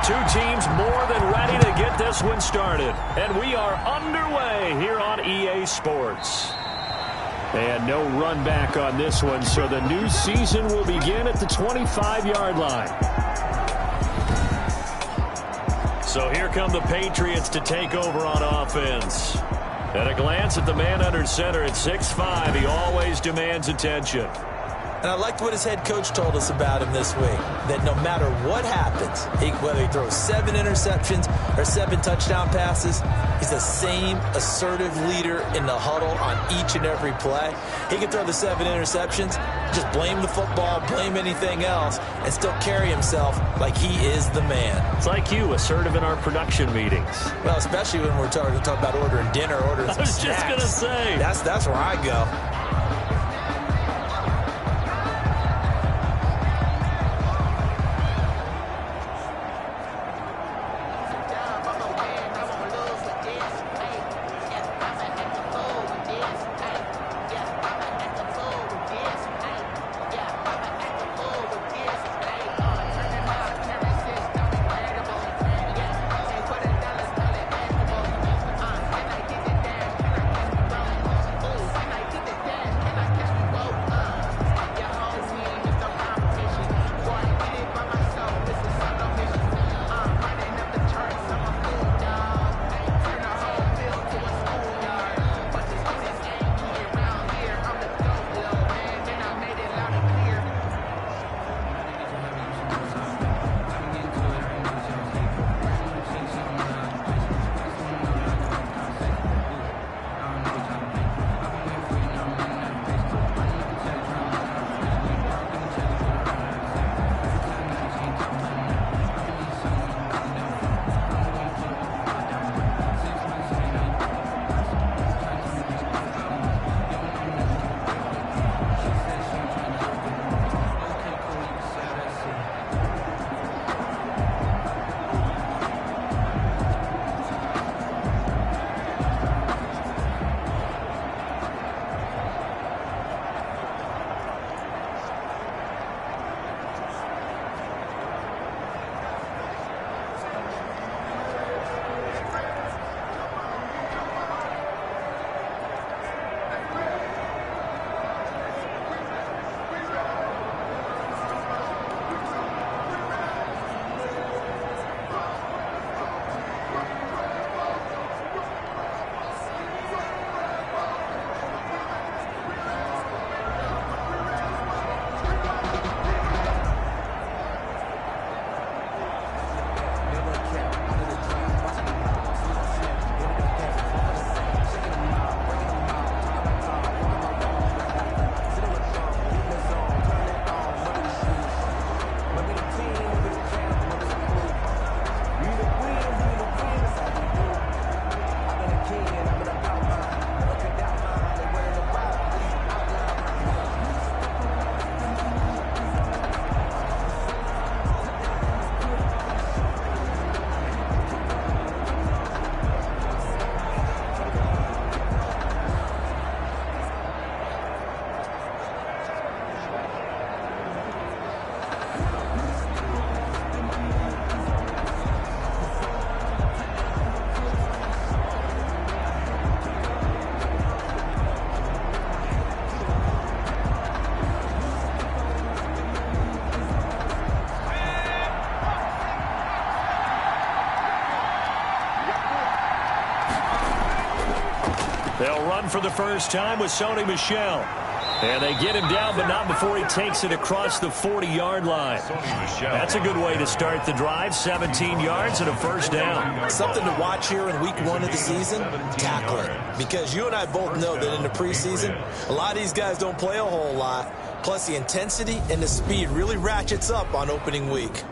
Two teams more than ready to get this one started. And we are underway here on EA Sports. And no run back on this one, so the new season will begin at the 25-yard line. So here come the Patriots to take over on offense. At a glance at the man under center at 6'5", he always demands attention. And I liked what his head coach told us about him this week, that no matter what happens, whether he throws 7 interceptions or 7 touchdown passes, he's the same assertive leader in the huddle on each and every play. He can throw the 7 interceptions, just blame the football, blame anything else, and still carry himself like he is the man. It's like you, assertive in our production meetings. Well, especially when we're talking about ordering dinner, ordering some snacks. I was just going to say. That's where I go. They'll run for the first time with Sony Michel. And they get him down, but not before he takes it across the 40-yard line. That's a good way to start the drive. 17 yards and a first down. Something to watch here in week 1 of the season, tackling. Because you and I both know that in the preseason, a lot of these guys don't play a whole lot. Plus, the intensity and the speed really ratchets up on opening week.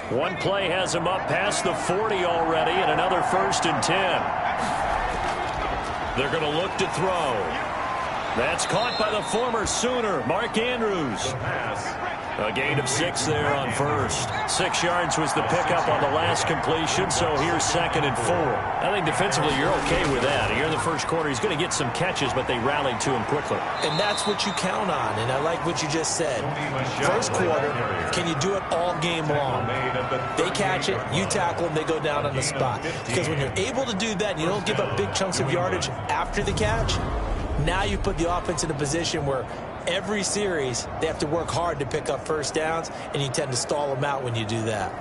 One play has him up past the 40 already, and another 1st and 10. They're going to look to throw. That's caught by the former Sooner, Mark Andrews. A gain of 6 there on first. 6 yards was the pickup on the last completion, so here's 2nd and 4. I think defensively you're okay with that. Here in the first quarter, he's going to get some catches, but they rallied to him quickly. And that's what you count on, and I like what you just said. First quarter, can you do it all game long? They catch it, you tackle them, they go down on the spot. Because when you're able to do that and you don't give up big chunks of yardage after the catch, now you put the offense in a position where every series, they have to work hard to pick up first downs, and you tend to stall them out when you do that.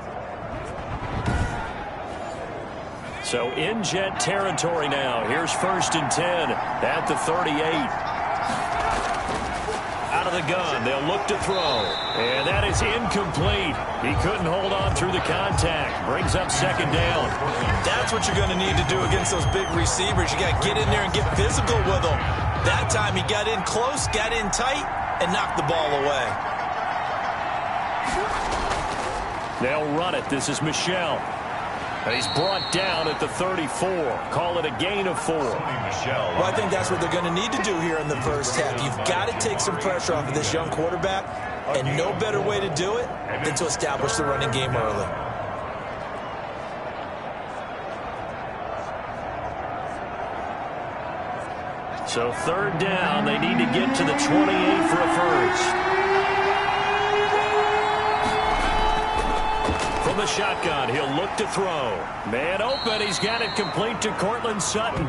So in Jet territory now. Here's 1st and 10 at the 38. Out of the gun, they'll look to throw. And that is incomplete. He couldn't hold on through the contact. Brings up 2nd down. That's what you're going to need to do against those big receivers. You got to get in there and get physical with them. That time he got in close, got in tight, and knocked the ball away. They'll run it. This is Michel. And he's brought down at the 34. Call it a gain of 4. Well, I think that's what they're going to need to do here in the first half. You've got to take some pressure off of this young quarterback, and no better way to do it than to establish the running game early. So 3rd down, they need to get to the 28 for a first. From the shotgun, he'll look to throw. Man open, he's got it complete to Cortland Sutton.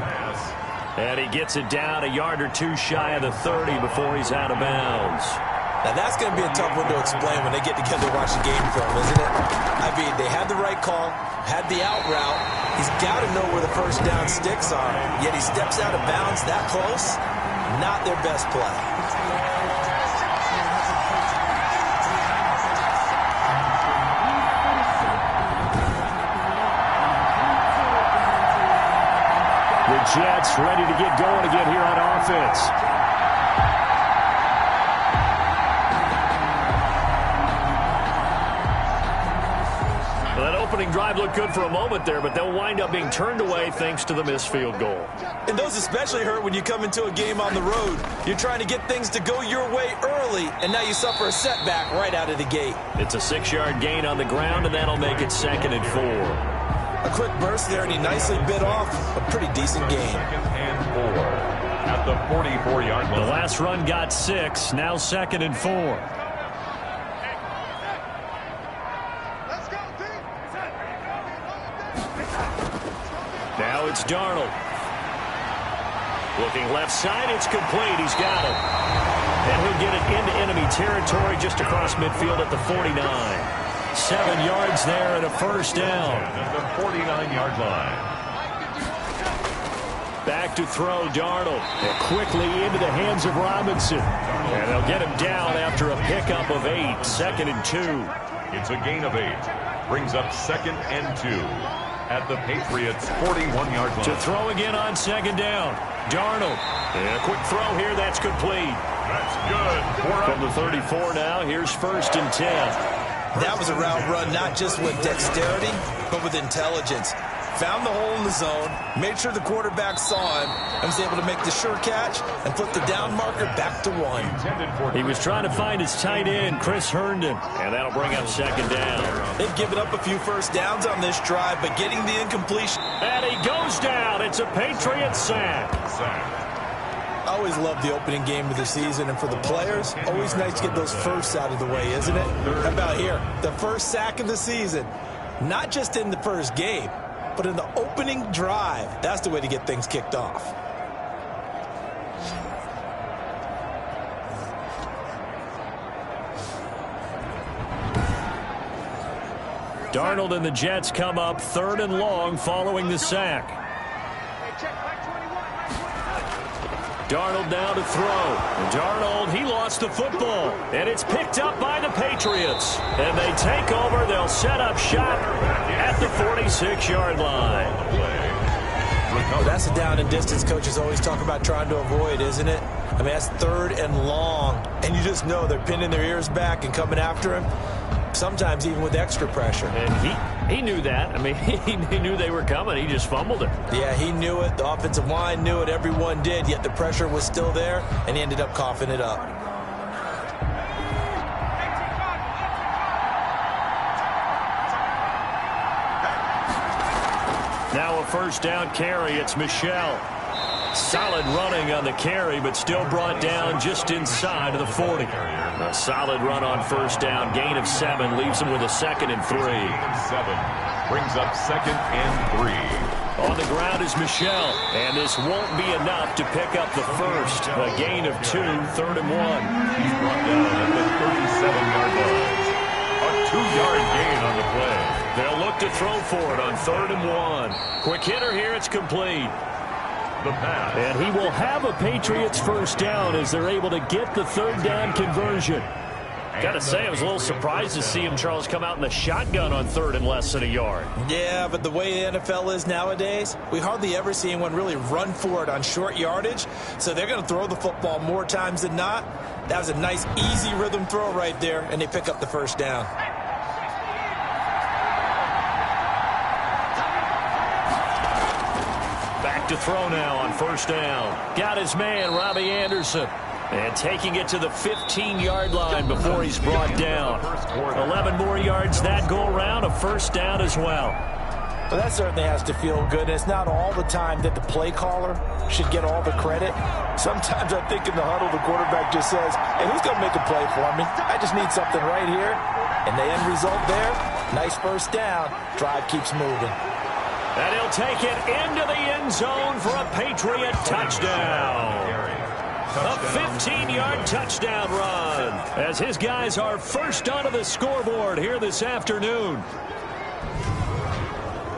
And he gets it down a yard or 2 shy of the 30 before he's out of bounds. Now that's going to be a tough one to explain when they get together to watch the game film, isn't it? I mean, they had the right call, had the out route. He's got to know where the first down sticks are. Yet he steps out of bounds that close. Not their best play. The Jets ready to get going again here on offense. Opening drive looked good for a moment there, but they'll wind up being turned away thanks to the missed field goal. And those especially hurt when you come into a game on the road. You're trying to get things to go your way early, and now you suffer a setback right out of the gate. It's a 6-yard gain on the ground, and that'll make it 2nd and 4. A quick burst there, and he nicely bit off a pretty decent gain. 2nd and 4 at the 44-yard line. The last run got 6, now 2nd and 4. Now it's Darnold. Looking left side, it's complete. He's got it. And he'll get it into enemy territory just across midfield at the 49. 7 yards there and a first down. At the 49-yard line. Back to throw, Darnold. And quickly into the hands of Robinson. And they'll get him down after a pickup of 8. 2nd and 2. It's a gain of 8. Brings up 2nd and 2. At the Patriots' 41-yard line. To throw again on 2nd down. Darnold. And a quick throw here. That's complete. That's good. From the 34 now, here's 1st and 10. That was a route run not just with dexterity, but with intelligence. Found the hole in the zone, made sure the quarterback saw him, and was able to make the sure catch and flip the down marker back to 1. He was trying to find his tight end, Chris Herndon, and that'll bring up 2nd down. They've given up a few first downs on this drive, but getting the incompletion. And he goes down. It's a Patriot sack. I always love the opening game of the season, and for the players, always nice to get those firsts out of the way, isn't it? How about here? The first sack of the season. Not just in the first game, but in the opening drive. That's the way to get things kicked off. Darnold and the Jets come up 3rd and long following the sack. Darnold now to throw. Darnold, he lost the football. And it's picked up by the Patriots. And they take over. They'll set up shop at the 46-yard line. Well, that's a down and distance coaches always talk about trying to avoid, isn't it? I mean, that's 3rd and long. And you just know they're pinning their ears back and coming after him. Sometimes even with extra pressure. And he knew that. I mean, he knew they were coming. He just fumbled it. Yeah, he knew it. The offensive line knew it. Everyone did. Yet the pressure was still there, and he ended up coughing it up. Now a first down carry. It's Michel. Solid running on the carry, but still brought down just inside of the 40. A solid run on first down. Gain of 7 leaves him with a 2nd and 3. 7 brings up 2nd and 3. On the ground is Michel, and this won't be enough to pick up the first. A gain of 2, 3rd and 1. He's brought down at the 37-yard line. A 2-yard gain on the play. They'll look to throw for it on 3rd and 1. Quick hitter here, it's complete. The pass. And he will have a Patriots first down as they're able to get the 3rd down conversion. Got to say, I was a little surprised to see him, Charles, come out in the shotgun on 3rd and less than a yard. Yeah, but the way the NFL is nowadays, we hardly ever see anyone really run for it on short yardage. So they're going to throw the football more times than not. That was a nice, easy rhythm throw right there, and they pick up the first down. Back to throw now on first down. Got his man, Robbie Anderson. And taking it to the 15-yard line before he's brought down. 11 more yards that go around, a first down as well. Well, that certainly has to feel good. It's not all the time that the play caller should get all the credit. Sometimes I think in the huddle, the quarterback just says, hey, who's going to make a play for me? I just need something right here. And the end result there, nice first down. Drive keeps moving. And he'll take it into the end zone for a Patriot touchdown. A 15-yard touchdown run as his guys are first onto the scoreboard here this afternoon.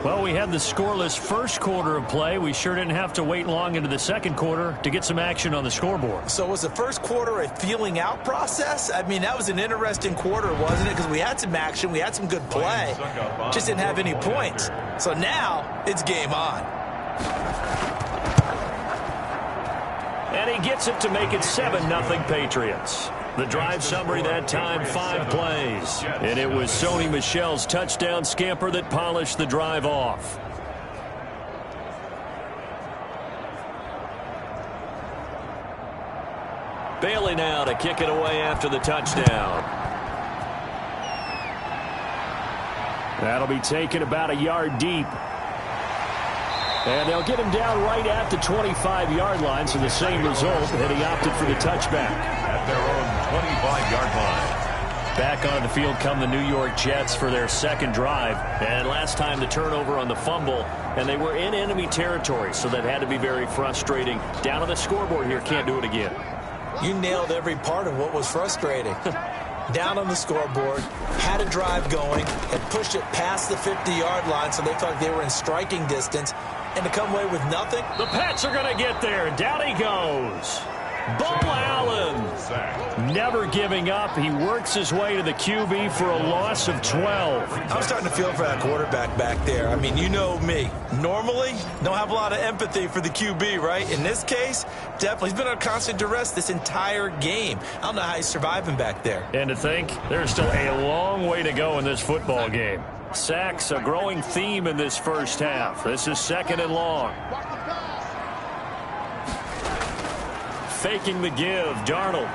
Well, we had the scoreless first quarter of play. We sure didn't have to wait long into the second quarter to get some action on the scoreboard. So was the first quarter a feeling out process? I mean, that was an interesting quarter, wasn't it? Because we had some action, we had some good play, just didn't have any points. So now it's game on. And he gets it to make it 7-0 Patriots. The drive summary that time, 5 plays. And it was Sony Michel's touchdown scamper that polished the drive off. Bailey now to kick it away after the touchdown. That'll be taken about a yard deep. And they'll get him down right at the 25-yard line, so the same result, and he opted for the touchback. At their own 25-yard line. Back on the field come the New York Jets for their second drive. And last time the turnover on the fumble, and they were in enemy territory, so that had to be very frustrating. Down on the scoreboard here, can't do it again. You nailed every part of what was frustrating. Down on the scoreboard, had a drive going, and pushed it past the 50-yard line, so they felt like they were in striking distance. And to come away with nothing. The Pats are going to get there. Down he goes. Bo Allen. Never giving up. He works his way to the QB for a loss of 12. I'm starting to feel for that quarterback back there. I mean, you know me. Normally, don't have a lot of empathy for the QB, right? In this case, definitely. He's been under constant duress this entire game. I don't know how he's surviving back there. And to think, there's still a long way to go in this football game. Sacks, a growing theme in this first half. This is 2nd and long. Faking the give, Darnold.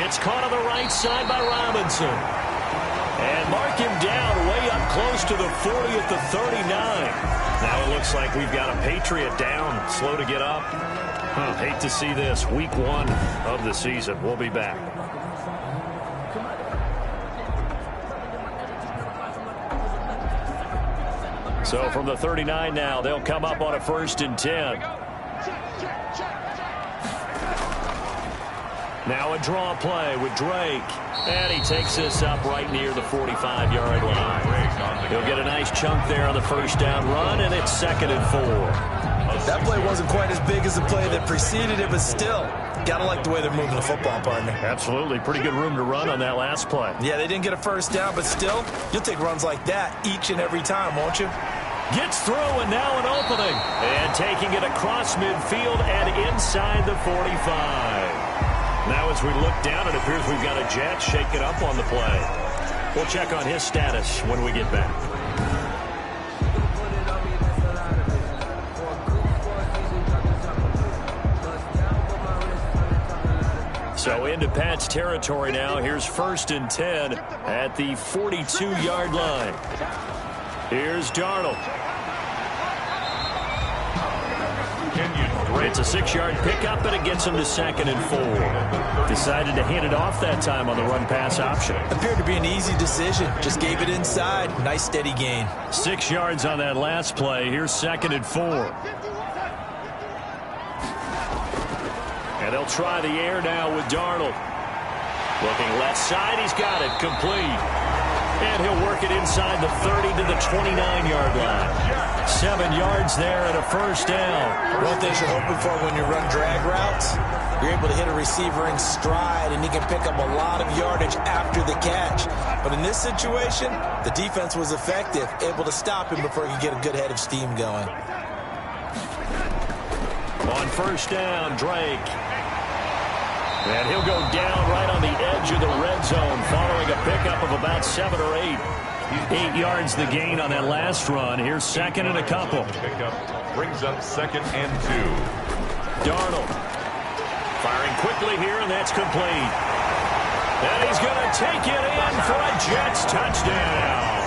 It's caught on the right side by Robinson. And mark him down way up close to the 40 at the 39. Now it looks like we've got a Patriot down, slow to get up. Hate to see this. Week 1 of the season. We'll be back. So from the 39 now, they'll come up on a 1st and 10. Now a draw play with Drake. And he takes this up right near the 45-yard line. He'll get a nice chunk there on the first down run, and it's 2nd and 4. That play wasn't quite as big as the play that preceded it, but still, gotta like the way they're moving the football, partner. Absolutely. Pretty good room to run on that last play. Yeah, they didn't get a first down, but still, you'll take runs like that each and every time, won't you? Gets through, and now an opening. And taking it across midfield and inside the 45. Now as we look down, it appears we've got a Jet shake it up on the play. We'll check on his status when we get back. So into Pat's territory now. Here's 1st and 10 at the 42-yard line. Here's Darnold. It's a 6-yard pickup, and it gets him to 2nd and 4. Decided to hand it off that time on the run-pass option. Appeared to be an easy decision. Just gave it inside. Nice steady gain. 6 yards on that last play. Here's 2nd and 4. And they'll try the air now with Darnold. Looking left side. He's got it. Complete. And he'll work it inside the 30 to the 29-yard line. 7 yards there and a first down. One thing you're hoping for when you run drag routes, you're able to hit a receiver in stride, and he can pick up a lot of yardage after the catch. But in this situation, the defense was effective, able to stop him before he could get a good head of steam going. On first down, Drake. And he'll go down right on the edge of the red zone following a pickup of about 7 or 8. 8 yards the gain on that last run. Here's 2nd and a couple. Pickup brings up 2nd and 2. Darnold firing quickly here, and that's complete. And he's going to take it in for a Jets touchdown.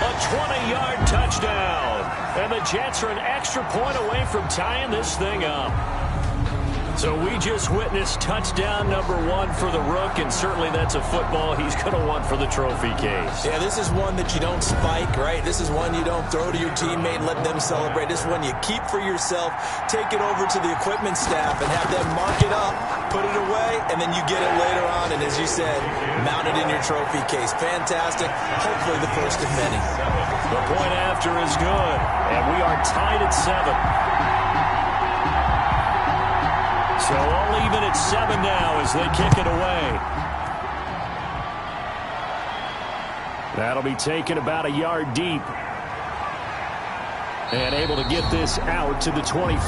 A 20-yard touchdown. And the Jets are an extra point away from tying this thing up. So we just witnessed touchdown number 1 for the Rook, and certainly that's a football he's going to want for the trophy case. Yeah, this is one that you don't spike, right? This is one you don't throw to your teammate and let them celebrate. This is one you keep for yourself, take it over to the equipment staff and have them mark it up, put it away, and then you get it later on, and as you said, mount it in your trophy case. Fantastic. Hopefully the first of many. The point after is good, and we are tied at 7. So all even at 7 now as they kick it away. That'll be taken about a yard deep. And able to get this out to the 25.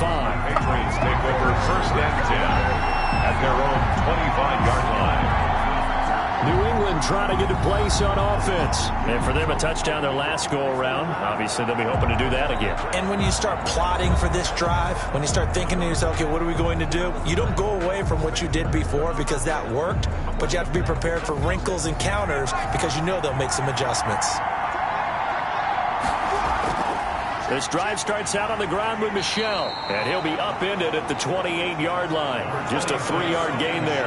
Patriots take over 1st and 10 at their own 25-yard line. New England trying to get a place on offense. And for them, a touchdown their last go-around. Obviously, they'll be hoping to do that again. And when you start plotting for this drive, when you start thinking to yourself, okay, what are we going to do? You don't go away from what you did before because that worked, but you have to be prepared for wrinkles and counters because you know they'll make some adjustments. This drive starts out on the ground with Michel, and he'll be upended at the 28-yard line. Just a 3-yard gain there.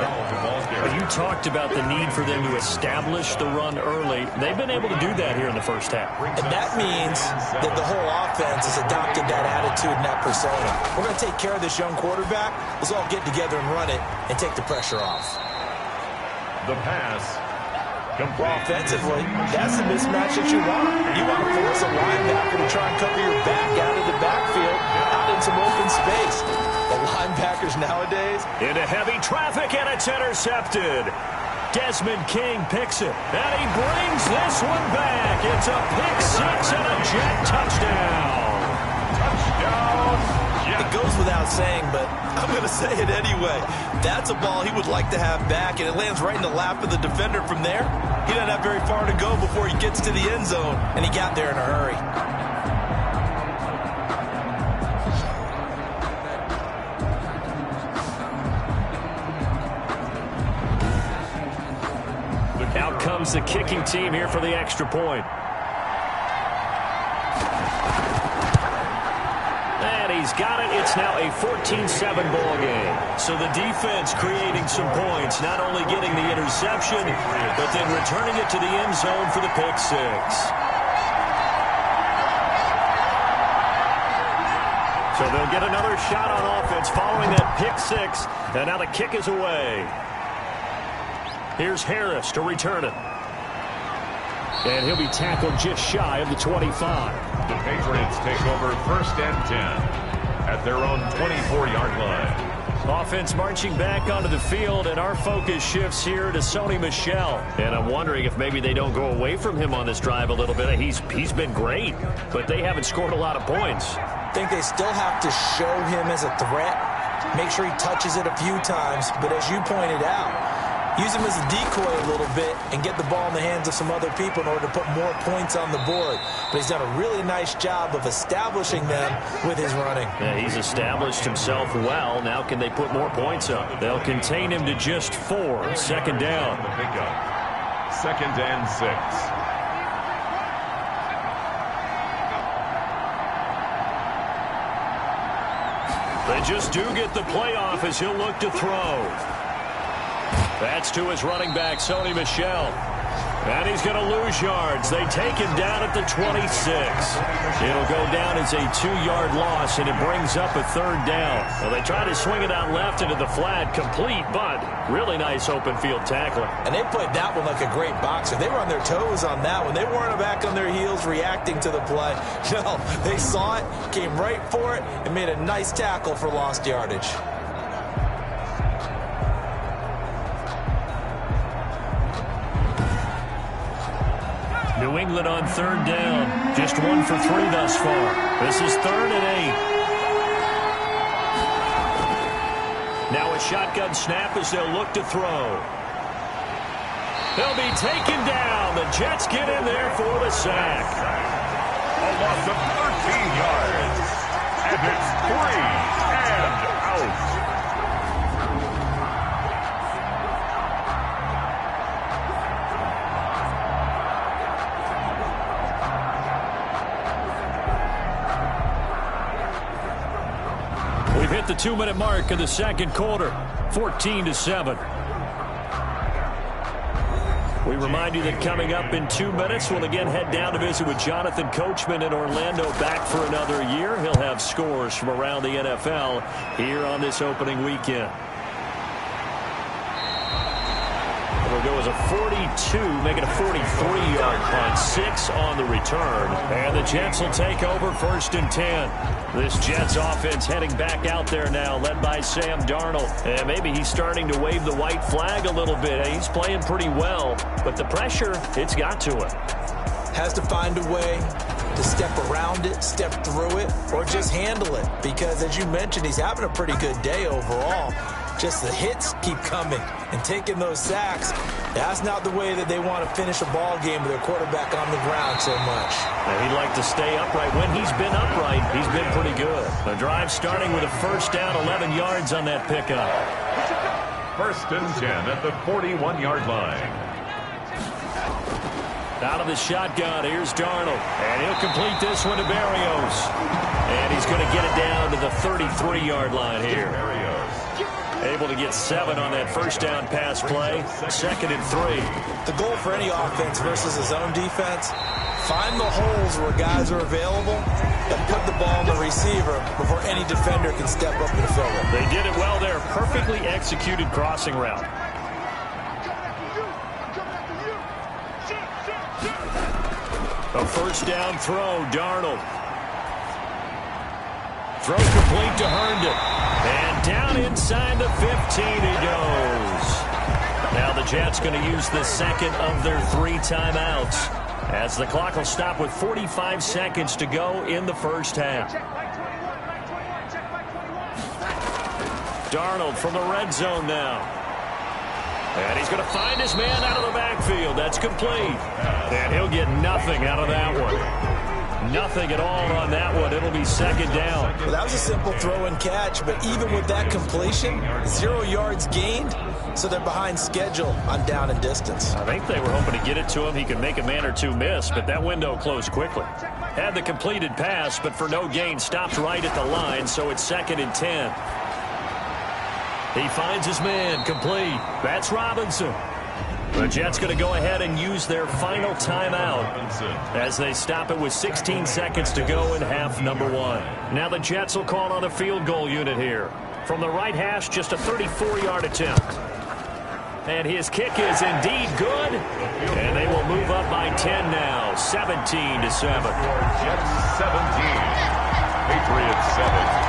But you talked about the need for them to establish the run early. They've been able to do that here in the first half. And that means that the whole offense has adopted that attitude and that persona. We're going to take care of this young quarterback. Let's all get together and run it and take the pressure off. The pass. Well, offensively, that's the mismatch that you want. You want to force a linebacker to try and cover your back out of the backfield, out in some open space. The linebackers nowadays. Into heavy traffic, and it's intercepted. Desmond King picks it, and he brings this one back. It's a pick 6 and a Jet touchdown. Touchdown. It goes without saying, but I'm going to say it anyway. That's a ball he would like to have back, and it lands right in the lap of the defender from there. He doesn't have very far to go before he gets to the end zone, and he got there in a hurry. Out comes the kicking team here for the extra point. He's got it. It's now a 14-7 ball game. So the defense creating some points, not only getting the interception, but then returning it to the end zone for the pick 6. So they'll get another shot on offense following that pick 6. And now the kick is away. Here's Harris to return it. And he'll be tackled just shy of the 25. The Patriots take over 1st and 10 at their own 24-yard line. Offense marching back onto the field, and our focus shifts here to Sony Michel. And I'm wondering if maybe they don't go away from him on this drive a little bit. He's been great, but they haven't scored a lot of points. I think they still have to show him as a threat, make sure he touches it a few times, but as you pointed out, use him as a decoy a little bit and get the ball in the hands of some other people in order to put more points on the board. But he's done a really nice job of establishing them with his running. Yeah, he's established himself well. Now can they put more points up? They'll contain him to just 4. 2nd down. The pickup. 2nd and 6. They just do get the playoff as he'll look to throw. That's to his running back, Sony Michel. And he's going to lose yards. They take him down at the 26. It'll go down as a 2-yard loss, and it brings up a 3rd down. Well, they try to swing it out left into the flat, complete, but really nice open field tackling. And they played that one like a great boxer. They were on their toes on that one. They weren't back on their heels reacting to the play. No, they saw it, came right for it, and made a nice tackle for lost yardage. New England on 3rd down. Just 1 for 3 thus far. This is 3rd and 8. Now a shotgun snap as they'll look to throw. He'll be taken down. The Jets get in there for the sack. A loss of 13 yards. And it's 3 and out. We've hit the 2-minute mark in the second quarter, 14-7. We remind you that coming up in 2 minutes, we'll again head down to visit with Jonathan Coachman in Orlando, back for another year. He'll have scores from around the NFL here on this opening weekend. It'll go as a 42, make it a 43-yard punt, 6 on the return. And the Jets will take over 1st and 10. This Jets offense heading back out there now, led by Sam Darnold. And maybe he's starting to wave the white flag a little bit. He's playing pretty well, but the pressure, it's got to him. Has to find a way to step around it, step through it, or just handle it. Because, as you mentioned, he's having a pretty good day overall. Just the hits keep coming and taking those sacks. That's not the way that they want to finish a ball game with their quarterback on the ground so much. And he'd like to stay upright. When he's been upright, he's been pretty good. The drive starting with a 1st down, 11 yards on that pickup. 1st and 10 at the 41-yard line. Out of the shotgun, here's Darnold. And he'll complete this one to Berrios. And he's going to get it down to the 33-yard line here. Able to get 7 on that 1st down pass play. 2nd and 3. The goal for any offense versus his own defense, find the holes where guys are available and put the ball on the receiver before any defender can step up and fill it. They did it well there. Perfectly executed crossing route. A 1st down throw, Darnold. Throw complete to Herndon. And down inside the 15 he goes. Now the Jets going to use the 2nd of their 3 timeouts, as the clock will stop with 45 seconds to go in the 1st half. Darnold from the red zone now. And he's going to find his man out of the backfield. That's complete. And he'll get nothing out of that one. Nothing at all on that one. It'll be 2nd down. Well, that was a simple throw and catch, but even with that completion, 0 yards gained, so they're behind schedule on down and distance. I think they were hoping to get it to him. He could make a man or two miss, but that window closed quickly. Had the completed pass, but for no gain, stopped right at the line, so it's 2nd and 10. He finds his man, complete. That's Robinson. The Jets going to go ahead and use their final timeout as they stop it with 16 seconds to go in half number 1. Now the Jets will call on a field goal unit here. From the right hash, just a 34-yard attempt. And his kick is indeed good. And they will move up by 10 now, 17-7. Jets 17, Patriots 7.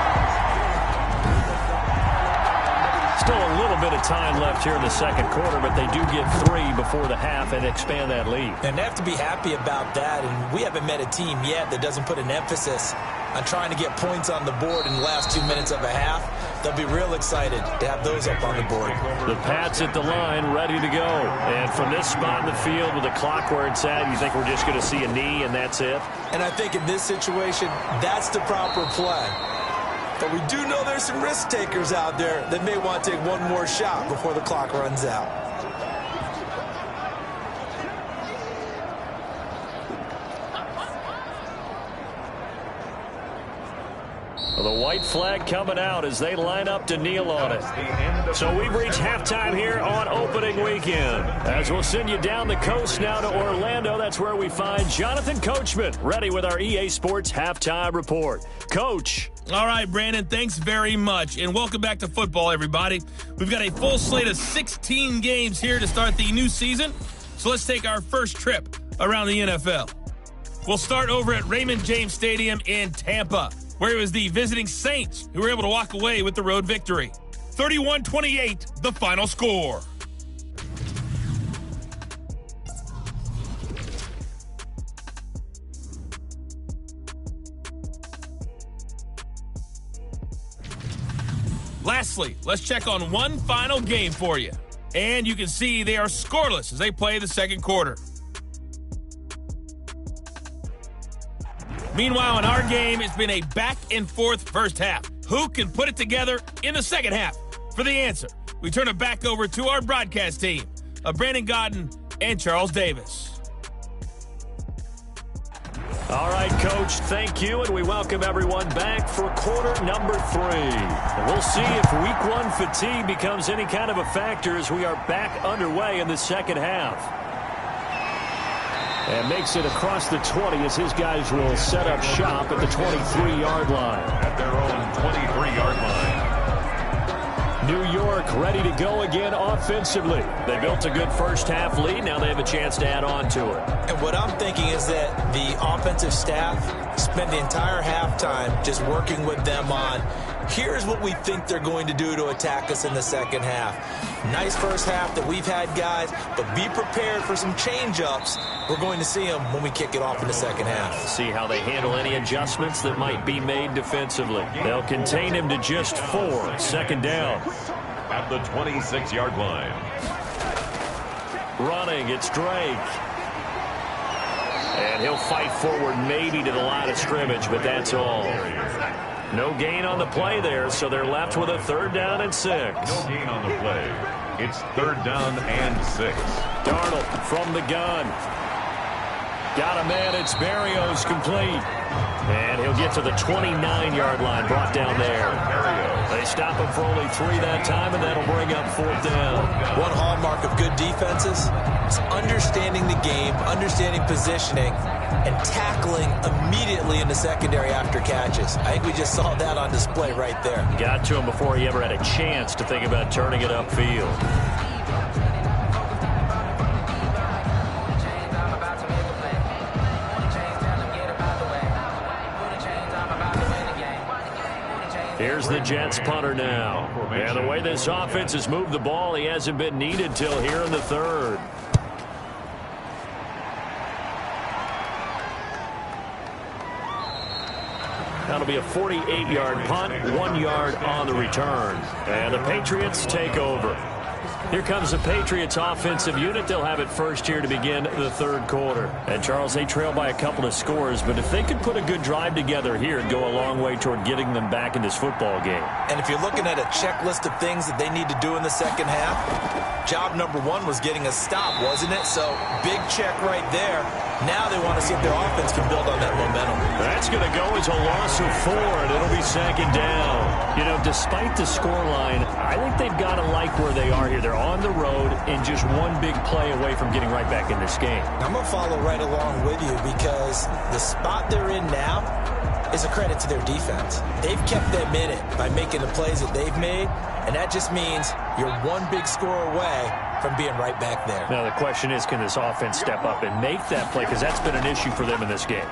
Still a little bit of time left here in the second quarter, but they do get 3 before the half and expand that lead. And they have to be happy about that. And we haven't met a team yet that doesn't put an emphasis on trying to get points on the board in the last 2 minutes of a half. They'll be real excited to have those up on the board. The Pats at the line, ready to go. And from this spot in the field with the clock where it's at, you think we're just going to see a knee and that's it? And I think in this situation, that's the proper play. But we do know there's some risk takers out there that may want to take one more shot before the clock runs out. The white flag coming out as they line up to kneel on it. So we've reached halftime here on opening weekend. As we'll send you down the coast now to Orlando, that's where we find Jonathan Coachman ready with our EA Sports halftime report. Coach. All right, Brandon, thanks very much. And welcome back to football, everybody. We've got a full slate of 16 games here to start the new season. So let's take our first trip around the NFL. We'll start over at Raymond James Stadium in Tampa, where it was the visiting Saints who were able to walk away with the road victory. 31-28, the final score. Lastly, let's check on one final game for you. And you can see they are scoreless as they play the second quarter. Meanwhile, in our game, it's been a back-and-forth first half. Who can put it together in the second half? For the answer, we turn it back over to our broadcast team of Brandon Godden and Charles Davis. All right, Coach, thank you, and we welcome everyone back for quarter number 3. And we'll see if week 1 fatigue becomes any kind of a factor as we are back underway in the second half. And makes it across the 20 as his guys will set up shop at the 23-yard line. At their own 23-yard line. New York ready to go again offensively. They built a good first half lead. Now they have a chance to add on to it. And what I'm thinking is that the offensive staff spent the entire halftime just working with them on, here's what we think they're going to do to attack us in the second half. Nice first half that we've had, guys, but be prepared for some change-ups. We're going to see them when we kick it off in the second half. See how they handle any adjustments that might be made defensively. They'll contain him to just 4. Second down. At the 26-yard line. Running, it's Drake. And he'll fight forward maybe to the line of scrimmage, but that's all. No gain on the play there, so they're left with a 3rd down and 6. No gain on the play. It's 3rd down and 6. Darnold from the gun. Got a man, it's Berrios complete. And he'll get to the 29-yard line, brought down there. They stop him for only 3 that time, and that'll bring up 4th down. One hallmark of good defenses is understanding the game, understanding positioning, and tackling immediately in the secondary after catches. I think we just saw that on display right there. Got to him before he ever had a chance to think about turning it upfield. Here's the Jets punter now. And the way this offense has moved the ball, he hasn't been needed till here in the 3rd. That'll be a 48-yard punt, 1 yard on the return. And the Patriots take over. Here comes the Patriots offensive unit. They'll have it first here to begin the 3rd quarter. And, Charles, they trail by a couple of scores, but if they could put a good drive together here, it'd go a long way toward getting them back in this football game. And if you're looking at a checklist of things that they need to do in the second half, job number 1 was getting a stop, wasn't it? So, big check right there. Now they want to see if their offense can build on that momentum. That's going to go as a loss of 4, and it'll be 2nd down. You know, despite the scoreline, I think they've got to like where they are here. They're on the road and just one big play away from getting right back in this game. I'm going to follow right along with you because the spot they're in now is a credit to their defense. They've kept them in it by making the plays that they've made, and that just means you're one big score away from being right back there. Now, the question is, can this offense step up and make that play? Because that's been an issue for them in this game.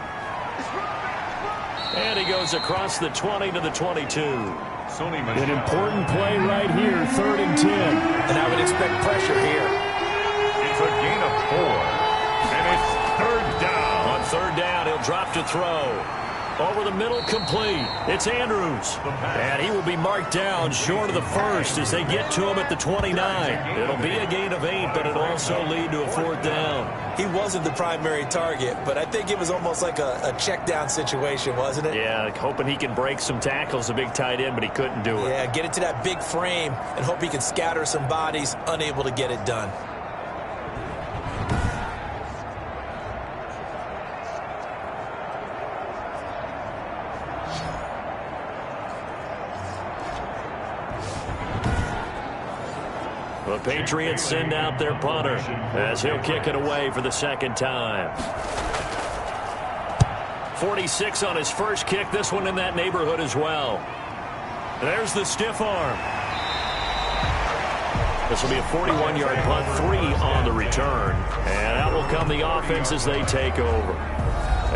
And he goes across the 20 to the 22. An important play right here, 3rd and 10. And I would expect pressure here. It's a gain of 4. And it's 3rd down. On 3rd down, he'll drop to throw. Over the middle, complete. It's Andrews. And he will be marked down short of the 1st as they get to him at the 29. It'll be a gain of 8, but it'll also lead to a 4th down. He wasn't the primary target, but I think it was almost like a check down situation, wasn't it? Yeah, like hoping he can break some tackles, a big tight end, but he couldn't do it. Yeah, get it to that big frame and hope he can scatter some bodies, unable to get it done. The Patriots send out their punter as he'll kick it away for the second time. 46 on his first kick. This one in that neighborhood as well. There's the stiff arm. This will be a 41-yard punt, 3 on the return. And out will come the offense as they take over.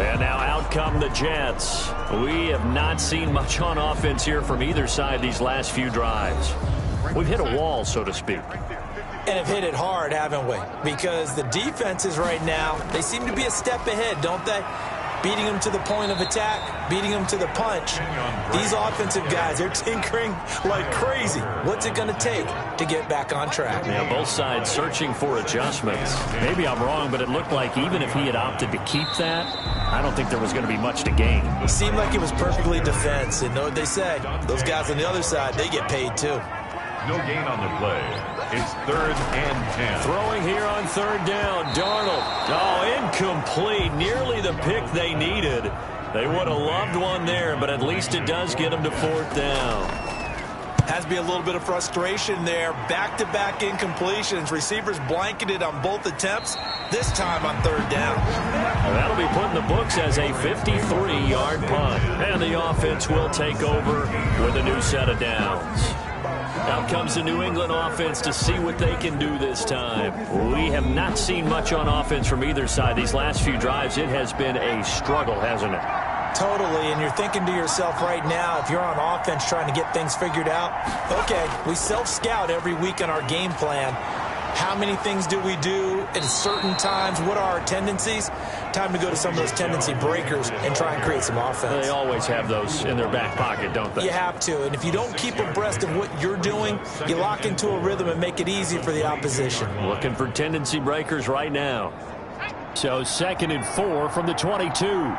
And now out come the Jets. We have not seen much on offense here from either side these last few drives. We've hit a wall, so to speak. And have hit it hard, haven't we? Because the defenses right now, they seem to be a step ahead, don't they? Beating them to the point of attack, beating them to the punch. These offensive guys, they're tinkering like crazy. What's it going to take to get back on track? Yeah, both sides searching for adjustments. Maybe I'm wrong, but it looked like even if he had opted to keep that, I don't think there was going to be much to gain. It seemed like it was perfectly defense. And know what they say? Those guys on the other side, they get paid too. No gain on the play. It's 3rd and 10. Throwing here on 3rd down. Darnold. Oh, incomplete. Nearly the pick they needed. They would have loved one there, but at least it does get them to 4th down. Has to be a little bit of frustration there. Back-to-back incompletions. Receivers blanketed on both attempts. This time on 3rd down. That'll be put in the books as a 53-yard punt. And the offense will take over with a new set of downs. Out comes the New England offense to see what they can do this time. We have not seen much on offense from either side. These last few drives, it has been a struggle, hasn't it? Totally, and you're thinking to yourself right now, if you're on offense trying to get things figured out, okay, we self-scout every week on our game plan. How many things do we do at certain times? What are our tendencies? Time to go to some of those tendency breakers and try and create some offense. They always have those in their back pocket, don't they? You have to, and if you don't keep abreast of what you're doing, you lock into a rhythm and make it easy for the opposition. Looking for tendency breakers right now. So 2nd and 4 from the 22.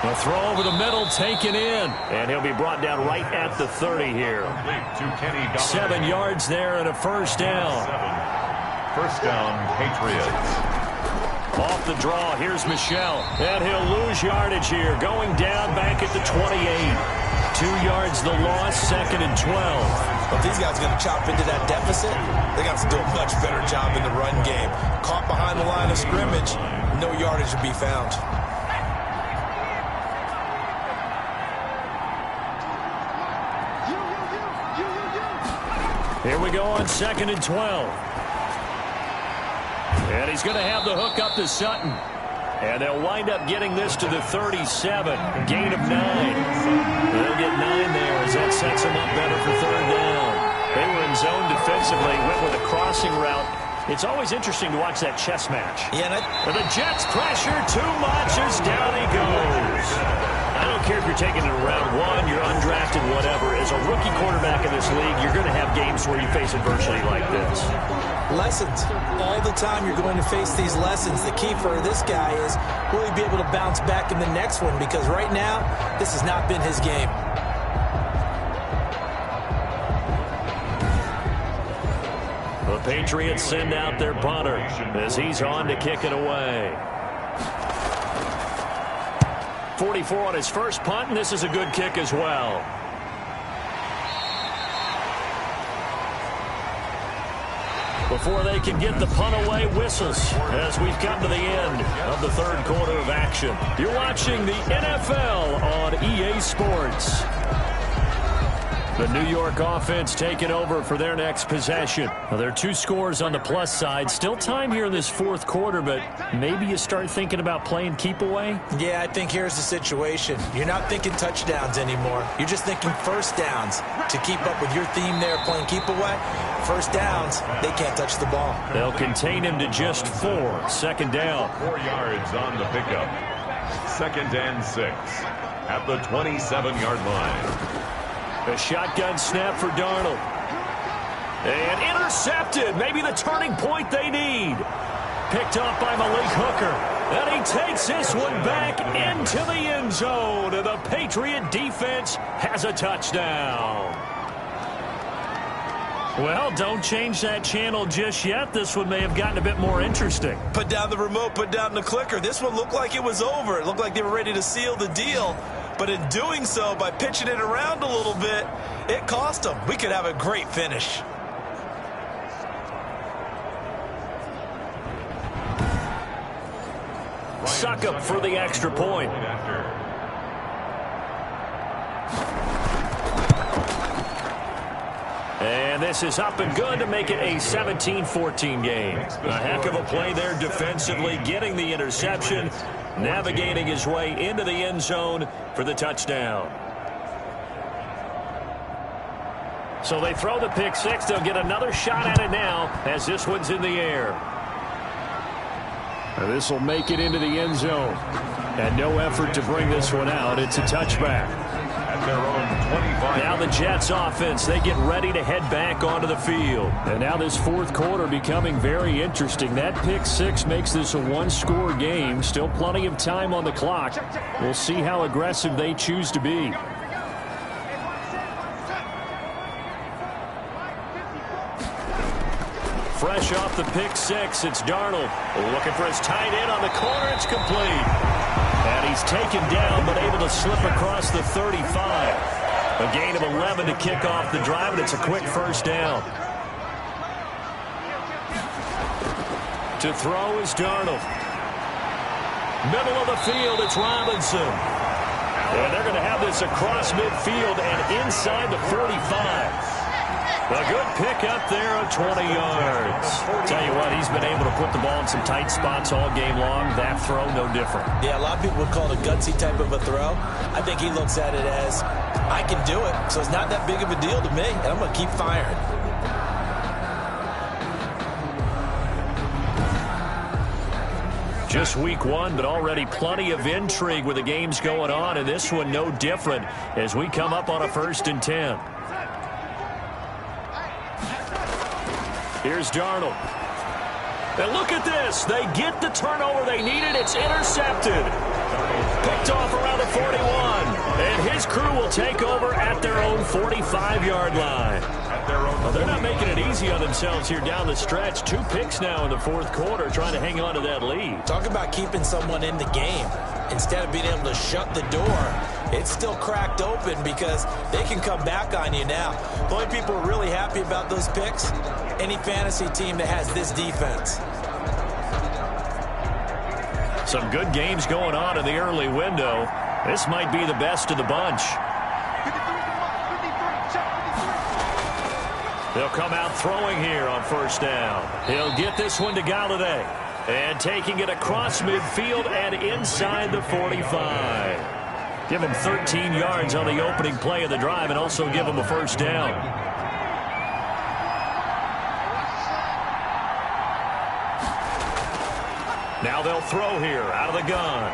A throw over the middle, taken in. And he'll be brought down right at the 30 here. 7 yards there and a 1st down. 1st down, Patriots. Off the draw, here's Michel. And he'll lose yardage here. Going down back at the 28. 2 yards the loss, 2nd and 12. If these guys are going to chop into that deficit, they got to do a much better job in the run game. Caught behind the line of scrimmage, no yardage to be found. Here we go on 2nd and 12. And he's going to have the hook up to Sutton. And they'll wind up getting this to the 37. Gain of 9. They'll get 9 there as that sets them up better for 3rd down. They were in zone defensively, went with a crossing route. It's always interesting to watch that chess match. Yeah, and the Jets pressure too much as down he goes. I don't care if you're taking it in round 1, you're undrafted, whatever. As a rookie quarterback in this league, you're going to have games where you face adversity like this. Lessons. All the time you're going to face these lessons. The key for this guy is, will he be able to bounce back in the next one? Because right now, this has not been his game. The Patriots send out their punter as he's on to kick it away. 44 on his first punt, and this is a good kick as well. Before they can get the punt away, whistles as we've come to the end of the 3rd quarter of action. You're watching the NFL on EA Sports. The New York offense taking over for their next possession. Now, there are 2 scores on the plus side. Still time here in this 4th quarter, but maybe you start thinking about playing keep away? Yeah, I think here's the situation. You're not thinking touchdowns anymore. You're just thinking 1st downs. To keep up with your theme there, playing keep away, 1st downs, they can't touch the ball. They'll contain him to just 4. 2nd down. 4 yards on the pickup. 2nd and 6 at the 27-yard line. A shotgun snap for Darnold. And intercepted. Maybe the turning point they need. Picked up by Malik Hooker. And he takes this one back into the end zone. And the Patriot defense has a touchdown. Well, don't change that channel just yet. This one may have gotten a bit more interesting. Put down the remote, put down the clicker. This one looked like it was over. It looked like they were ready to seal the deal. But in doing so, by pitching it around a little bit, it cost him. We could have a great finish. Succop for the extra point. And this is up and good to make it a 17-14 game. A heck of a play there defensively, getting the interception, navigating his way into the end zone for the touchdown. So they throw the pick six. They'll get another shot at it now as this one's in the air. This will make it into the end zone. And no effort to bring this one out. It's a touchback. At their own 25. Now the Jets offense, they get ready to head back onto the field. And now this fourth quarter becoming very interesting. That pick six makes this a one-score game. Still plenty of time on the clock. We'll see how aggressive they choose to be. Fresh off the pick six, it's Darnold. Looking for his tight end on the corner. It's complete. And he's taken down, but able to slip across the 35. A gain of 11 to kick off the drive, and it's a quick first down. To throw is Darnold. Middle of the field, it's Robinson. And they're going to have this across midfield and inside the 45. A good pick up there of 20 yards. Tell you what, he's been able to put the ball in some tight spots all game long. That throw, no different. Yeah, a lot of people would call it a gutsy type of a throw. I think he looks at it as, I can do it, so it's not that big of a deal to me, and I'm going to keep firing. Just week one, but already plenty of intrigue with the games going on, and this one no different as we come up on a 1st and 10. Here's Darnold. And look at this. They get the turnover they needed. It's intercepted. Picked off around the 41. And his crew will take over at their own 45-yard line. Well, they're not making it easy on themselves here down the stretch. 2 picks now in the fourth quarter, trying to hang on to that lead. Talk about keeping someone in the game. Instead of being able to shut the door, it's still cracked open because they can come back on you now. The only people who are really happy about those picks, any fantasy team that has this defense. Some good games going on in the early window. This might be the best of the bunch. They'll come out throwing here on first down. He'll get this one to Galladay. And taking it across midfield and inside the 45. Give him 13 yards on the opening play of the drive and also give him a first down. Now they'll throw here out of the gun.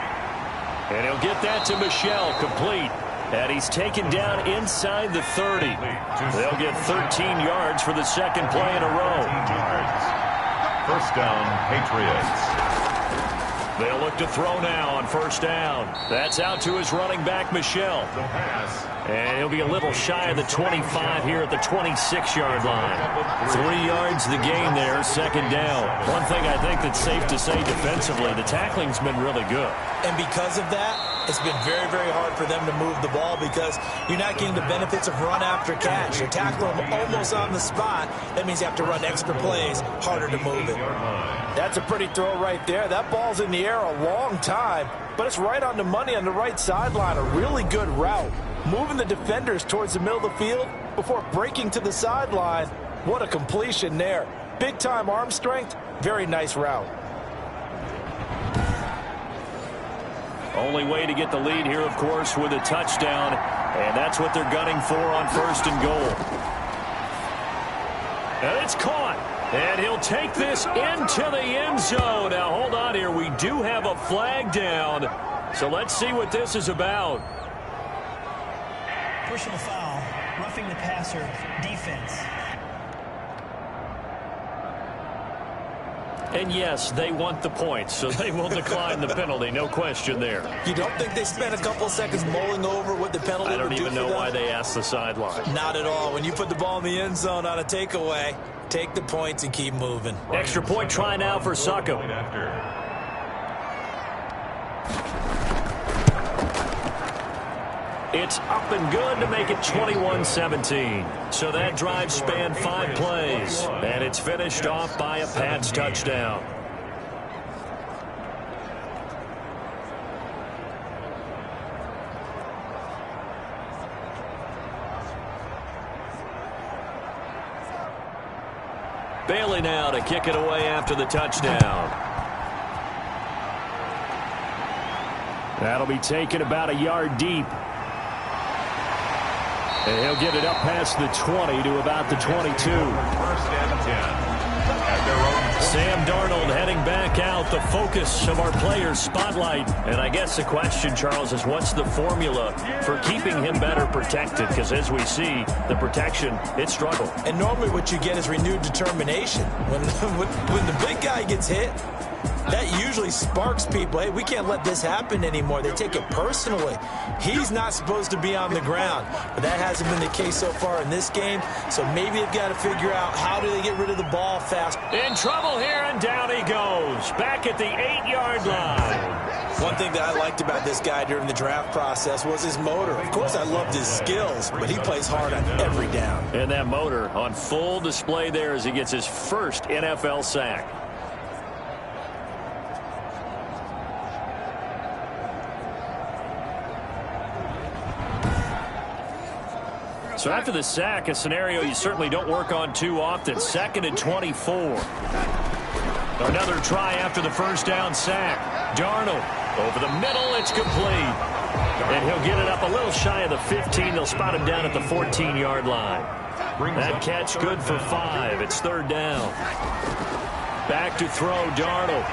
And he'll get that to Michel, complete. And he's taken down inside the 30. They'll get 13 yards for the second play in a row. First down, Patriots. They'll look to throw now on first down. That's out to his running back, Michel. The pass. And he'll be a little shy of the 25 here at the 26-yard line. 3 yards the gain there, second down. One thing I think that's safe to say defensively, the tackling's been really good. And because of that, it's been very, very hard for them to move the ball because you're not getting the benefits of run after catch. You're tackling them almost on the spot. That means you have to run extra plays, harder to move it. That's a pretty throw right there. That ball's in the air a long time, but it's right on the money on the right sideline. A really good route. Moving the defenders towards the middle of the field before breaking to the sideline. What a completion there. Big-time arm strength. Very nice route. Only way to get the lead here, of course, with a touchdown, and that's what they're gunning for on first and goal. And it's caught, and he'll take this into the end zone. Now, hold on here. We do have a flag down, so let's see what this is about. Personal foul, roughing the passer, defense. And yes, they want the points, so they will decline the penalty. No question there. You don't think they spent a couple seconds mulling over what the penalty would do for them? I don't even know why they asked the sideline. Not at all. When you put the ball in the end zone on a takeaway, take the points and keep moving. Extra point try now for Succop. It's up and good to make it 21-17. So that drive spanned 5 plays, and it's finished off by a Pats touchdown. Bailey now to kick it away after the touchdown. That'll be taken about a yard deep. And he'll get it up past the 20 to about the 22. First and 10. At their own. Sam Darnold heading back out, the focus of our players' spotlight. And I guess the question, Charles, is what's the formula for keeping him better protected? Because as we see, the protection, it struggled. And normally what you get is renewed determination. When the big guy gets hit, that usually sparks people. Hey, we can't let this happen anymore. They take it personally. He's not supposed to be on the ground, but that hasn't been the case so far in this game. So maybe they've got to figure out how do they get rid of the ball fast. In trouble here, and down he goes. Back at the 8-yard line. One thing that I liked about this guy during the draft process was his motor. Of course, I loved his skills, but he plays hard on every down. And that motor on full display there as he gets his first NFL sack. So after the sack, a scenario you certainly don't work on too often. 2nd and 24. Another try after the first down sack. Darnold over the middle. It's complete. And he'll get it up a little shy of the 15. They'll spot him down at the 14-yard line. That catch good for 5. It's 3rd down. Back to throw, Darnold.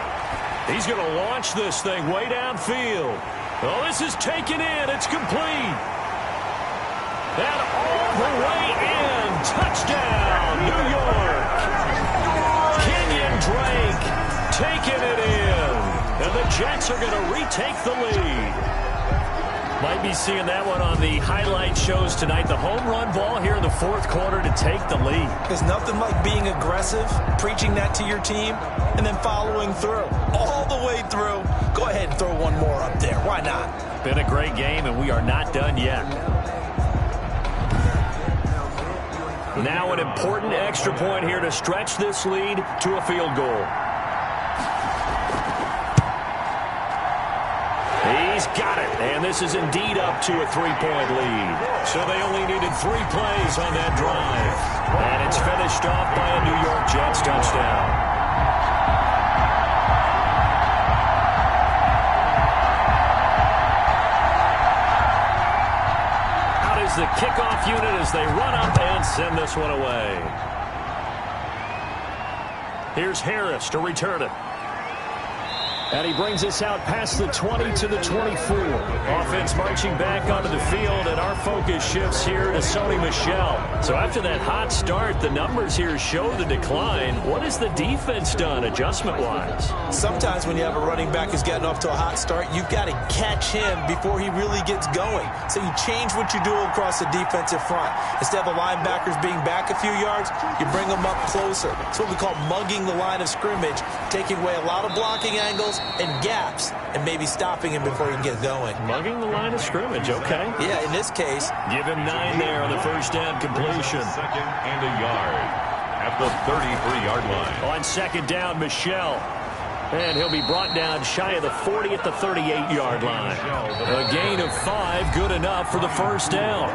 He's going to launch this thing way downfield. Oh, this is taken in. It's complete. And all the way in. Touchdown, New York. Kenyon Drake taking it in. And the Jets are going to retake the lead. Might be seeing that one on the highlight shows tonight. The home run ball here in the 4th quarter to take the lead. There's nothing like being aggressive, preaching that to your team, and then following through. All the way through. Go ahead and throw one more up there. Why not? Been a great game, and we are not done yet. Now an important extra point here to stretch this lead to a field goal. He's got it, and this is indeed up to a 3-point lead. So they only needed 3 plays on that drive. And it's finished off by a New York Jets touchdown. The kickoff unit as they run up and send this one away. Here's Harris to return it. And he brings us out past the 20 to the 24. Offense marching back onto the field, and our focus shifts here to Sony Michel. So after that hot start, the numbers here show the decline. What has the defense done adjustment-wise? Sometimes when you have a running back who's gotten off to a hot start, you've got to catch him before he really gets going. So you change what you do across the defensive front. Instead of the linebackers being back a few yards, you bring them up closer. It's what we call mugging the line of scrimmage, taking away a lot of blocking angles and gaps, and maybe stopping him before he can get going. Mugging the line of scrimmage, okay. Yeah, in this case. Give him 9 there on the first down completion. 2nd and a yard at the 33-yard line. On 2nd down, Michel. And he'll be brought down shy of the 40 at the 38-yard line. A gain of 5, good enough for the first down.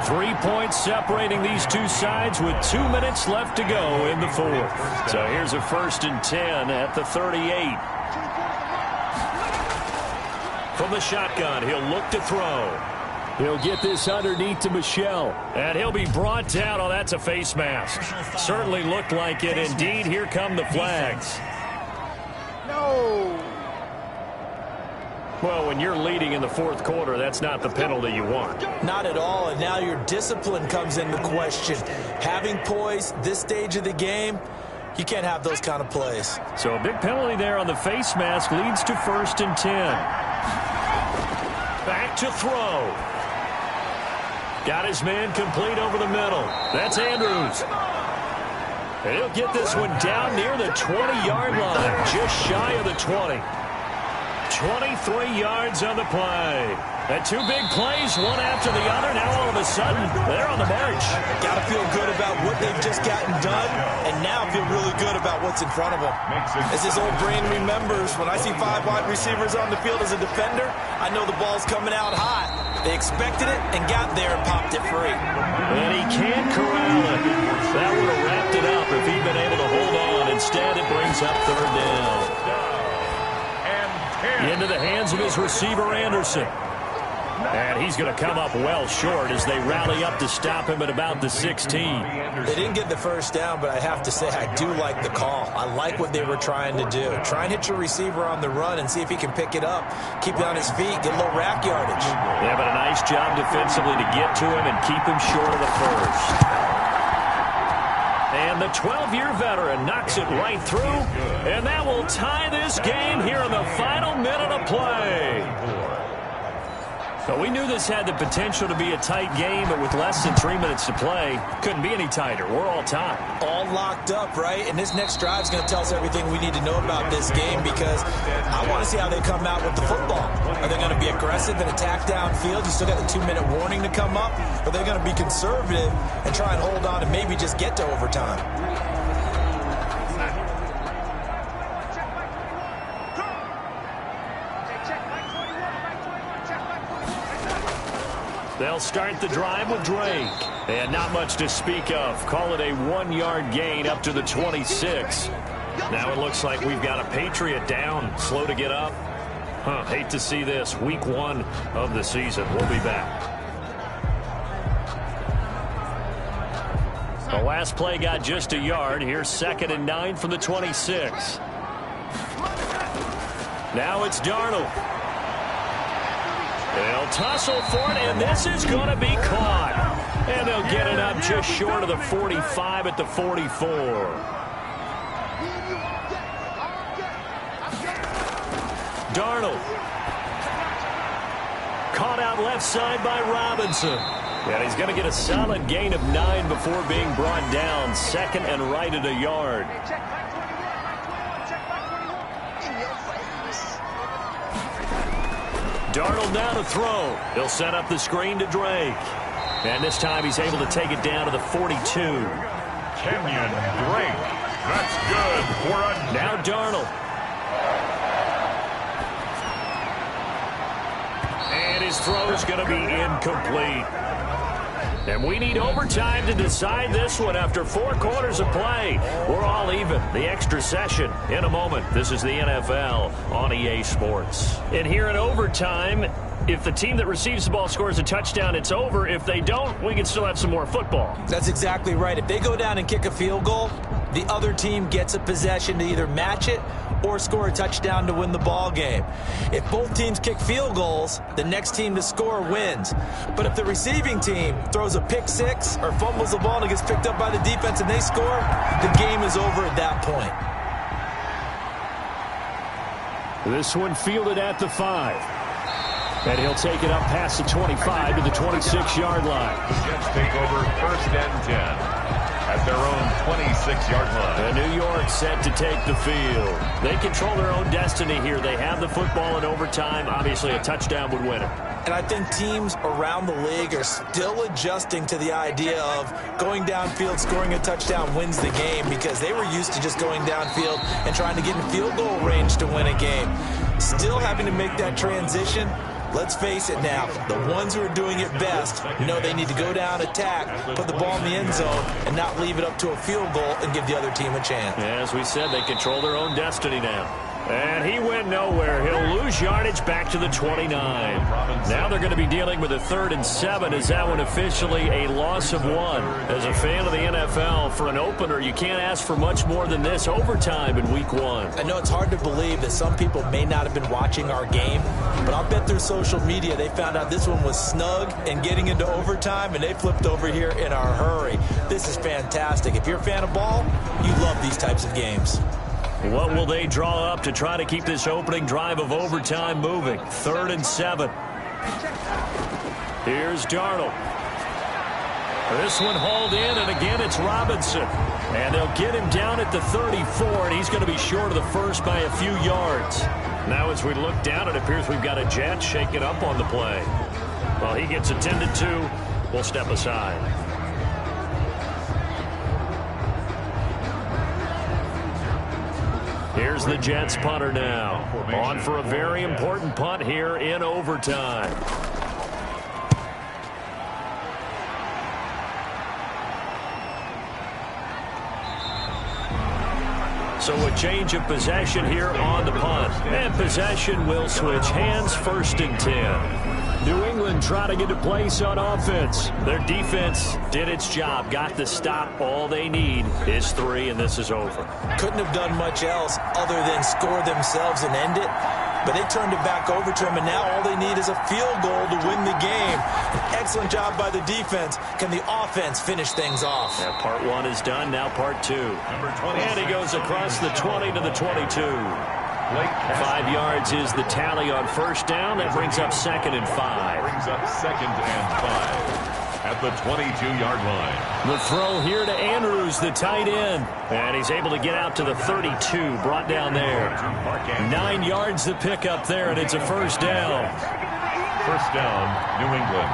3 points separating these two sides with 2 minutes left to go in the 4th. So here's a 1st and 10 at the 38. From the shotgun, he'll look to throw. He'll get this underneath to Michel. And he'll be brought down. Oh, that's a face mask. Certainly looked like it. Indeed, here come the flags. No. Well, when you're leading in the 4th quarter, that's not the penalty you want. Not at all, and now your discipline comes into question. Having poise this stage of the game, you can't have those kind of plays. So a big penalty there on the face mask leads to 1st and 10. Back to throw. Got his man complete over the middle. That's Andrews. And he'll get this one down near the 20-yard line, just shy of the 20. 23 yards on the play. And two big plays, one after the other. Now all of a sudden, they're on the march. Got to feel good about what they've just gotten done, and now feel really good about what's in front of them. As his old brain remembers, when I see 5 wide receivers on the field as a defender, I know the ball's coming out hot. They expected it and got there and popped it free. And he can't corral it. That would have wrapped it up if he'd been able to hold on. Instead, it brings up third down. Into the hands of his receiver, Anderson. And he's going to come up well short as they rally up to stop him at about the 16. They didn't get the first down, but I have to say I do like the call. I like what they were trying to do. Try and hit your receiver on the run and see if he can pick it up. Keep it on his feet, get a little rack yardage. Yeah, but a nice job defensively to get to him and keep him short of the first. And the 12-year veteran knocks it right through, and that will tie this game here in the final minute of play. So we knew this had the potential to be a tight game, but with less than 3 minutes to play, couldn't be any tighter. We're all tied. All locked up, right? And this next drive is going to tell us everything we need to know about this game because I want to see how they come out with the football. Are they going to be aggressive and attack downfield? You still got the 2-minute warning to come up? Or are they going to be conservative and try and hold on and maybe just get to overtime? They'll start the drive with Drake. And not much to speak of. Call it a 1-yard gain up to the 26. Now it looks like we've got a Patriot down. Slow to get up. Hate to see this. Week 1 of the season. We'll be back. The last play got just a yard. Here's 2nd and 9 from the 26. Now it's Darnold. They'll tussle for it, and this is going to be caught. And they'll get it up just short of the 45 at the 44. Darnold. Caught out left side by Robinson. And he's going to get a solid gain of 9 before being brought down. 2nd and right at a yard. Darnold now to throw. He'll set up the screen to Drake. And this time he's able to take it down to the 42. Kenyon Drake. That's good for a... Now Darnold. And his throw is going to be incomplete. And we need overtime to decide this one after 4 quarters of play. We're all even. The extra session in a moment. This is the NFL on EA Sports. And here in overtime, if the team that receives the ball scores a touchdown, it's over. If they don't, we can still have some more football. That's exactly right. If they go down and kick a field goal, the other team gets a possession to either match it or score a touchdown to win the ball game. If both teams kick field goals, the next team to score wins. But if the receiving team throws a pick six or fumbles the ball and it gets picked up by the defense and they score, the game is over at that point. This one fielded at the 5. And he'll take it up past the 25 to the 26-yard line. The Jets take over 1st and 10. At their own 26-yard line. And New York set to take the field. They control their own destiny here. They have the football in overtime. Obviously, a touchdown would win it. And I think teams around the league are still adjusting to the idea of going downfield, scoring a touchdown wins the game because they were used to just going downfield and trying to get in field goal range to win a game. Still having to make that transition. Let's face it now, the ones who are doing it best know they need to go down, attack, put the ball in the end zone, and not leave it up to a field goal and give the other team a chance. As we said, they control their own destiny now. And he went nowhere. He'll lose yardage back to the 29. Now they're going to be dealing with a 3rd and 7. Is that one officially a loss of 1? As a fan of the NFL, for an opener, you can't ask for much more than this. Overtime in week 1. I know it's hard to believe that some people may not have been watching our game, but I'll bet through social media they found out this one was snug and getting into overtime, and they flipped over here in a hurry. This is fantastic. If you're a fan of ball, you love these types of games. What will they draw up to try to keep this opening drive of overtime moving? 3rd and 7. Here's Darnold. This one hauled in, and again it's Robinson. And they'll get him down at the 34, and he's going to be short of the first by a few yards. Now as we look down, it appears we've got a Jet shaking up on the play. Well, he gets attended to. We'll step aside. Here's the Jets punter now. On for a very important punt here in overtime. So a change of possession here on the punt. And possession will switch hands, 1st and 10. New England trying to get a place on offense. Their defense did its job, got the stop. All they need is 3, and this is over. Couldn't have done much else other than score themselves and end it. But they turned it back over to him, and now all they need is a field goal to win the game. An excellent job by the defense. Can the offense finish things off? Yeah, part 1 is done, now part 2. And he goes across the 20 to the 22. 5 yards is the tally on 1st down. That brings up 2nd and 5. Brings up 2nd and 5 at the 22-yard line. The throw here to Andrews, the tight end. And he's able to get out to the 32, brought down there. 9 yards the pickup there, and it's a 1st down. 1st down, New England.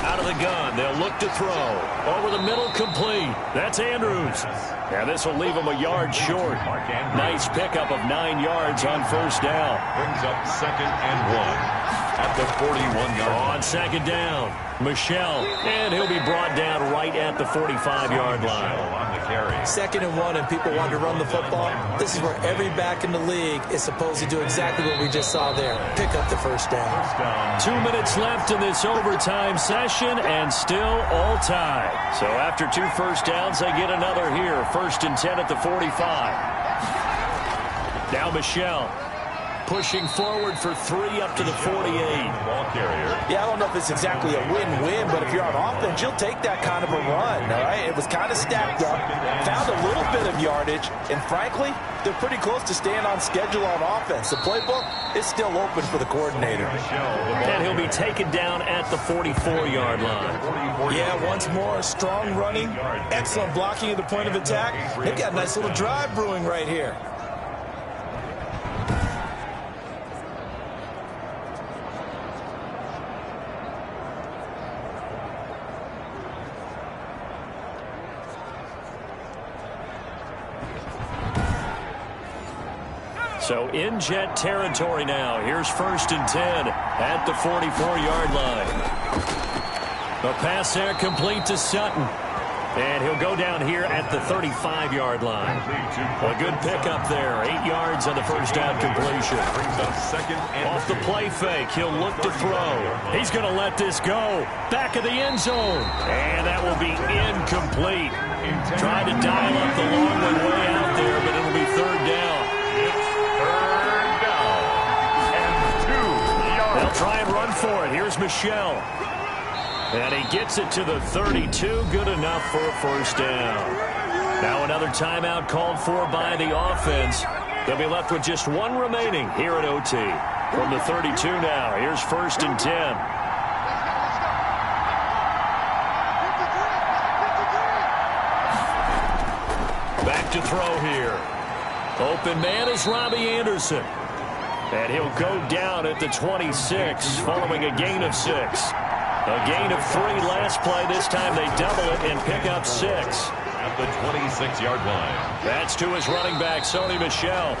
Out of the gun, they'll look to throw. Over the middle, complete. That's Andrews. And this will leave him a yard short. Nice pickup of 9 yards on 1st down. Brings up 2nd and 1 at the 41-yard line. On 2nd down, Michelle. And he'll be brought down right at the 45-yard line. On the carry. 2nd and 1, and people want to run the football. This is where every back in the league is supposed to do exactly what we just saw there. Pick up the 1st down. 2 minutes left in this overtime session, and still all tied. So after 2 1st downs, they get another here. 1st and 10 at the 45. Now Michelle pushing forward for 3 up to the 48. Ball carrier. Yeah, I don't know if it's exactly a win-win, but if you're on offense, you'll take that kind of a run, all right? It was kind of stacked up, found a little bit of yardage, and frankly, they're pretty close to staying on schedule on offense. The playbook is still open for the coordinator. And he'll be taken down at the 44-yard line. Yeah, once more, strong running, excellent blocking at the point of attack. They've got a nice little drive brewing right here. So in Jet territory now. Here's 1st and 10 at the 44-yard line. The pass there complete to Sutton. And he'll go down here at the 35-yard line. A good pickup there. 8 yards on the 1st down completion. Off the play fake, he'll look to throw. He's going to let this go. Back of the end zone. And that will be incomplete. Trying to dial up the long one way out there, but it'll be 3rd down. They'll try and run for it. Here's Michelle. And he gets it to the 32. Good enough for a 1st down. Now another timeout called for by the offense. They'll be left with just 1 remaining here at OT. From the 32 now. Here's 1st and 10. Back to throw here. Open man is Robbie Anderson. And he'll go down at the 26 following a gain of 6. A gain of 3 last play. This time they double it and pick up 6. At the 26-yard line. That's to his running back, Sony Michel.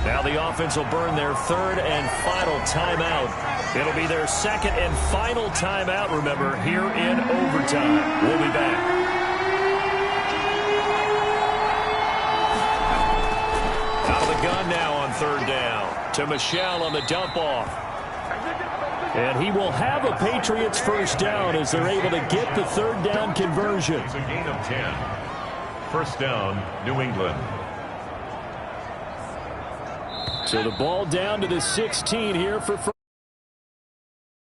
Now the offense will burn their 3rd and final timeout. It'll be their 2nd and final timeout, remember, here in overtime. We'll be back. Out of the gun now on 3rd down. To Michelle on the dump-off. And he will have a Patriots 1st down as they're able to get the 3rd down conversion. It's a gain of 10. 1st down, New England. So the ball down to the 16 here for